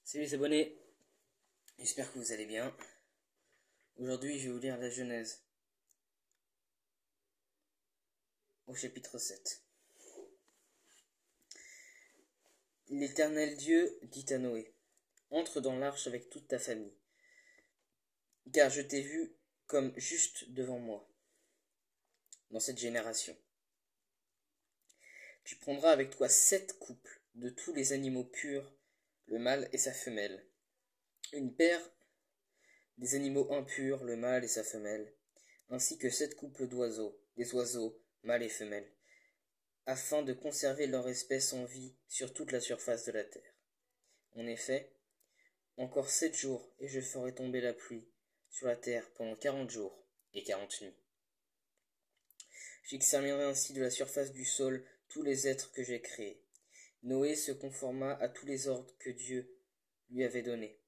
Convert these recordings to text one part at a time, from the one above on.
Salut les abonnés, j'espère que vous allez bien. Aujourd'hui, je vais vous lire la Genèse, au chapitre 7. L'Éternel Dieu dit à Noé, entre dans l'arche avec toute ta famille, car je t'ai vu comme juste devant moi, dans cette génération. Tu prendras avec toi 7 couples de tous les animaux purs, le mâle et sa femelle, une paire des animaux impurs, le mâle et sa femelle, ainsi que 7 couples d'oiseaux, des oiseaux, mâles et femelles, afin de conserver leur espèce en vie sur toute la surface de la terre. En effet, encore 7 jours, et je ferai tomber la pluie sur la terre pendant 40 jours et 40 nuits. J'exterminerai ainsi de la surface du sol tous les êtres que j'ai créés. Noé se conforma à tous les ordres que Dieu lui avait donnés.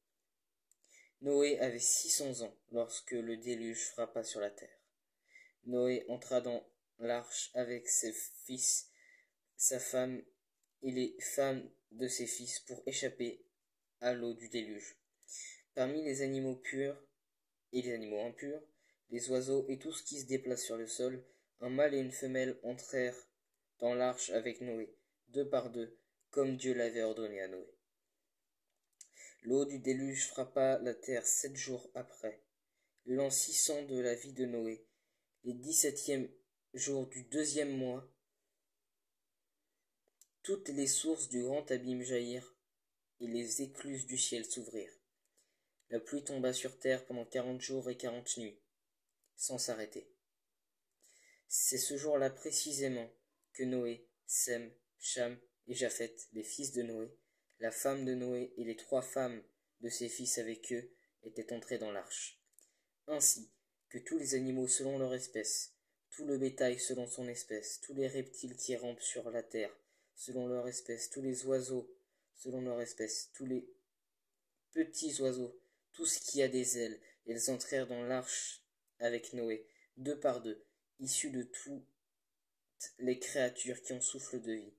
Noé avait 600 ans lorsque le déluge frappa sur la terre. Noé entra dans l'arche avec ses fils, sa femme et les femmes de ses fils pour échapper à l'eau du déluge. Parmi les animaux purs et les animaux impurs, les oiseaux et tout ce qui se déplace sur le sol, un mâle et une femelle entrèrent dans l'arche avec Noé, 2 par 2, comme Dieu l'avait ordonné à Noé. L'eau du déluge frappa la terre 7 jours après, l'an 600 de la vie de Noé, les 17e jour du 2e mois. Toutes les sources du grand abîme jaillirent, et les écluses du ciel s'ouvrirent. La pluie tomba sur terre pendant 40 jours et 40 nuits, sans s'arrêter. C'est ce jour-là précisément que Noé, Sem, Cham et Japheth, les fils de Noé, la femme de Noé et les 3 femmes de ses fils avec eux, étaient entrés dans l'arche. Ainsi que tous les animaux selon leur espèce, tout le bétail selon son espèce, tous les reptiles qui rampent sur la terre, selon leur espèce, tous les oiseaux selon leur espèce, tous les petits oiseaux, tout ce qui a des ailes. Ils entrèrent dans l'arche avec Noé, 2 par 2, issus de toutes les créatures qui ont souffle de vie.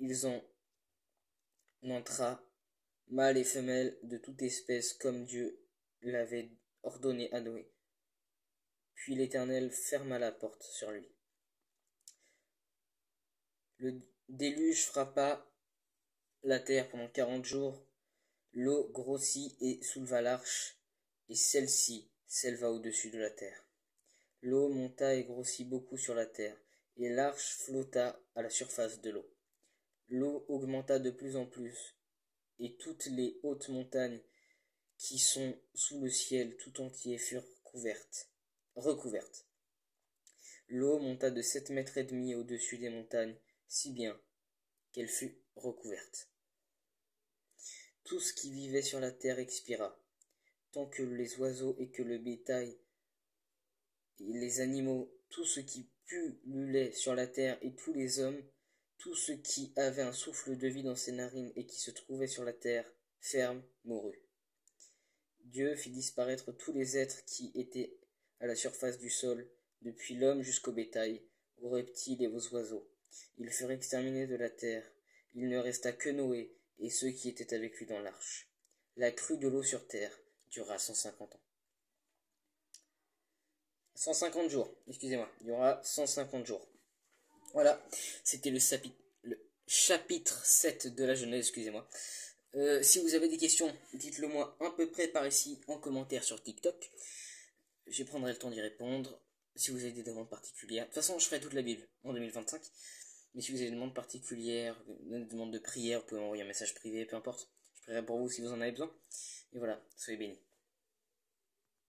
Ils en entra, mâles et femelles de toute espèce, comme Dieu l'avait ordonné à Noé. Puis l'Éternel ferma la porte sur lui. Le déluge frappa la terre pendant 40 jours. L'eau grossit et souleva l'arche, et celle-ci s'éleva au-dessus de la terre. L'eau monta et grossit beaucoup sur la terre, et l'arche flotta à la surface de l'eau. L'eau augmenta de plus en plus, et toutes les hautes montagnes qui sont sous le ciel tout entier furent recouvertes. L'eau monta de 7,5 mètres au-dessus des montagnes, si bien qu'elle fut recouverte. Tout ce qui vivait sur la terre expira, tant que les oiseaux et que le bétail et les animaux, tout ce qui pullulait sur la terre et tous les hommes, tout ce qui avait un souffle de vie dans ses narines et qui se trouvait sur la terre ferme, mourut. Dieu fit disparaître tous les êtres qui étaient à la surface du sol, depuis l'homme jusqu'au bétail, aux reptiles et aux oiseaux. Ils furent exterminés de la terre. Il ne resta que Noé et ceux qui étaient avec lui dans l'arche. La crue de l'eau sur terre dura 150 ans. 150 jours, excusez-moi, il y aura 150 jours. Voilà, c'était le chapitre 7 de la Genèse, excusez-moi. Si vous avez des questions, dites-le moi à peu près par ici en commentaire sur TikTok. Je prendrai le temps d'y répondre. Si vous avez des demandes particulières, de toute façon je ferai toute la Bible en 2025. Mais si vous avez des demandes particulières, des demandes de prière, vous pouvez m'envoyer un message privé, peu importe. Je prierai pour vous si vous en avez besoin. Et voilà, soyez bénis.